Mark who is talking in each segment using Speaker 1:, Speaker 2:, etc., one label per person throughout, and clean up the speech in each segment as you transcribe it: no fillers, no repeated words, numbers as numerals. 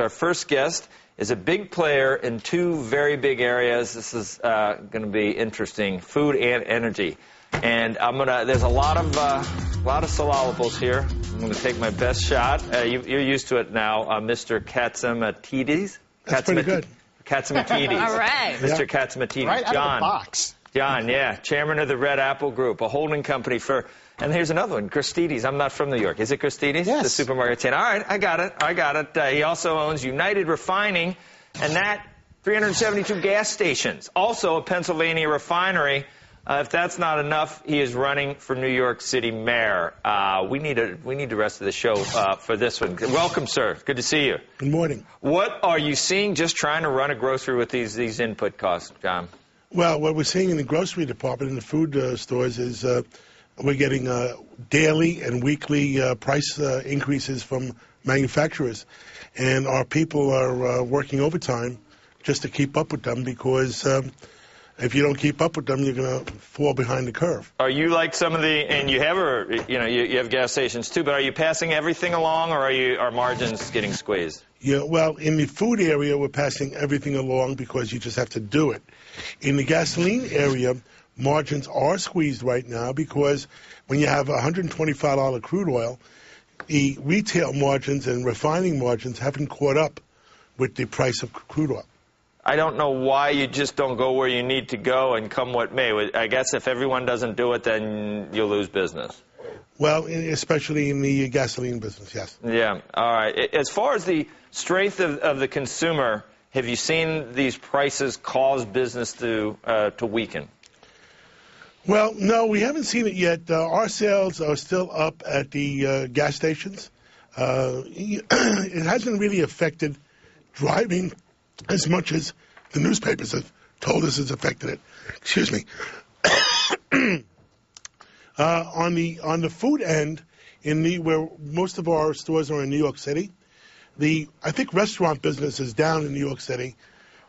Speaker 1: Our first guest is a big player in two very big areas. This is going to be interesting: food and energy. And there's a lot of syllables here. I'm going to take my best shot. You're used to it now, Mr. Catsimatedis.
Speaker 2: That's pretty good.
Speaker 1: Catsimatedis.
Speaker 3: All right.
Speaker 1: Mr. Catsimatedis.
Speaker 2: Right out of the box.
Speaker 1: John, yeah, chairman of the Red Apple Group, a holding company for, and here's another one, Christidis. I'm not from New York. Is it Christidis?
Speaker 2: Yes.
Speaker 1: The supermarket chain. All right, I got it. He also owns United Refining, and that 372 gas stations. Also a Pennsylvania refinery. If that's not enough, he is running for New York City mayor. We need the rest of the show for this one. Welcome, sir. Good to see you.
Speaker 2: Good morning.
Speaker 1: What are you seeing just trying to run a grocery with these input costs, John?
Speaker 2: Well, what we're seeing in the grocery department, in the food stores, is we're getting daily and weekly price increases from manufacturers. And our people are working overtime just to keep up with them because if you don't keep up with them, you're going to fall behind the curve.
Speaker 1: Are you like some of the, and you have gas stations too, but are you passing everything along, or are margins getting squeezed?
Speaker 2: Yeah, well, in the food area, we're passing everything along because you just have to do it. In the gasoline area, margins are squeezed right now because when you have $125 crude oil, the retail margins and refining margins haven't caught up with the price of crude oil.
Speaker 1: I don't know why you just don't go where you need to go and come what may. I guess if everyone doesn't do it, then you'll lose business.
Speaker 2: Well, especially in the gasoline business, yes.
Speaker 1: Yeah, all right. As far as the strength of the consumer, have you seen these prices cause business to weaken?
Speaker 2: Well, no, we haven't seen it yet. Our sales are still up at the gas stations. It hasn't really affected driving as much as the newspapers have told us it's affected it. Excuse me. On the food end, where most of our stores are in New York City, I think restaurant business is down in New York City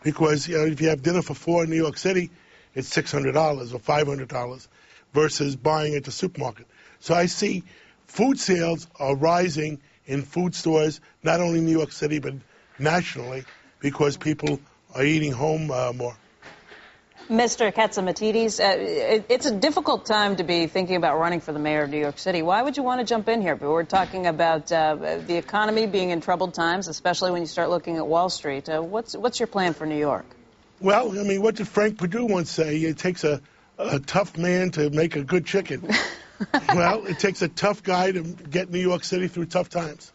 Speaker 2: because if you have dinner for four in New York City, it's $600 or $500 versus buying at the supermarket. So I see food sales are rising in food stores, not only in New York City but nationally, because people are eating home more.
Speaker 3: Mr. Catsimatedis, it's a difficult time to be thinking about running for the mayor of New York City. Why would you want to jump in here? But we're talking about the economy being in troubled times, especially when you start looking at Wall Street. What's your plan for New York?
Speaker 2: Well, I mean, what did Frank Perdue once say? It takes a tough man to make a good chicken. Well, it takes a tough guy to get New York City through tough times.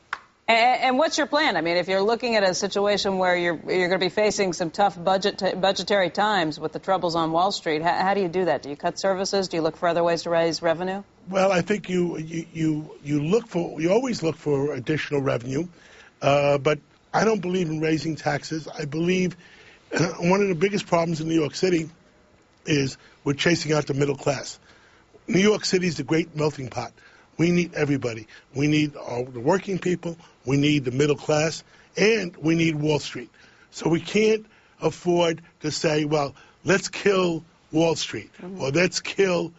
Speaker 3: And what's your plan? I mean, if you're looking at a situation where you're going to be facing some tough budgetary times with the troubles on Wall Street, how do you do that? Do you cut services? Do you look for other ways to raise revenue?
Speaker 2: Well, I think you always look for additional revenue, but I don't believe in raising taxes. I believe one of the biggest problems in New York City is we're chasing out the middle class. New York City is a great melting pot. We need everybody. We need the working people, we need the middle class, and we need Wall Street. So we can't afford to say, well, let's kill Wall Street, or let's kill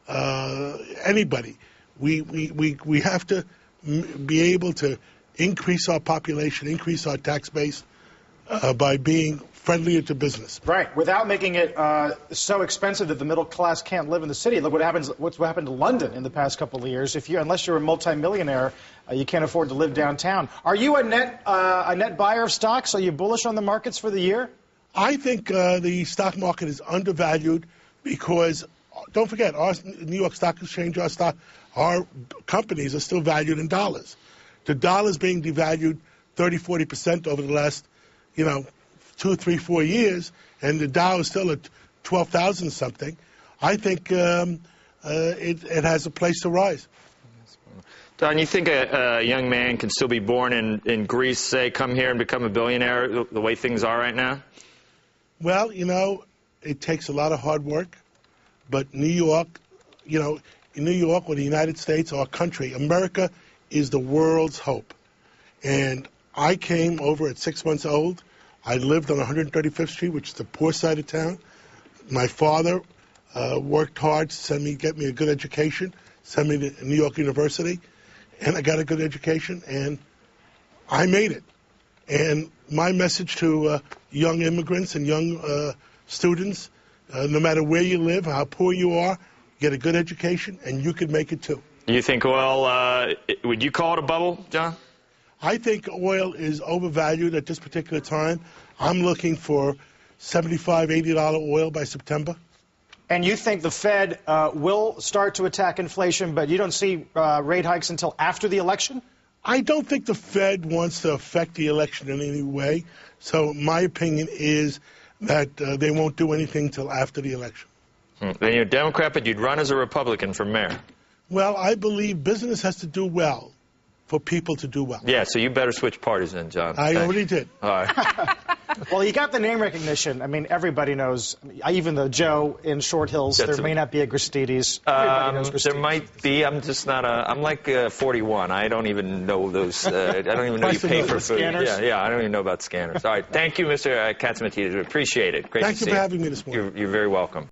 Speaker 2: anybody. We have to be able to increase our population, increase our tax base by being friendlier to business.
Speaker 4: Right, without making it so expensive that the middle class can't live in the city. Look what's happened to London in the past couple of years. Unless you're a multimillionaire, you can't afford to live downtown. Are you a net buyer of stocks? Are you bullish on the markets for the year?
Speaker 2: I think the stock market is undervalued because, don't forget, our New York Stock Exchange, our companies are still valued in dollars. The dollar's being devalued 30-40% over the last, 2, 3, 4 years, and the Dow is still at 12,000 something. I think it has a place to rise.
Speaker 1: Don, you think a young man can still be born in Greece, say, come here and become a billionaire the way things are right now?
Speaker 2: Well, it takes a lot of hard work, but New York, in New York or the United States, our country, America is the world's hope. And I came over at 6 months old. I lived on 135th Street, which is the poor side of town. My father worked hard to get me a good education, send me to New York University, and I got a good education, and I made it. And my message to young immigrants and young students, no matter where you live, how poor you are, get a good education, and you can make it too.
Speaker 1: You think oil, would you call it a bubble, John?
Speaker 2: I think oil is overvalued at this particular time. I'm looking for $75, $80 oil by September.
Speaker 4: And you think the Fed will start to attack inflation, but you don't see rate hikes until after the election?
Speaker 2: I don't think the Fed wants to affect the election in any way. So my opinion is that they won't do anything till after the election.
Speaker 1: Then you're a Democrat, but you'd run as a Republican for mayor.
Speaker 2: Well, I believe business has to do well for people to do well.
Speaker 1: Yeah, so you better switch parties then, John.
Speaker 2: I already did.
Speaker 1: All right.
Speaker 4: Well, you got the name recognition. I mean, everybody knows, even though Joe in Short Hills, there may not be a Gristedes. Everybody knows Gristedes.
Speaker 1: There might be. I'm just not I'm like 41. I don't even know those. I don't even know you pay for food.
Speaker 4: Scanners?
Speaker 1: Yeah, I don't even know about scanners. All right. Thank you, Mr. Catsimatedis. We appreciate it. Great to see you.
Speaker 2: Thank you for having me this morning.
Speaker 1: You're very welcome.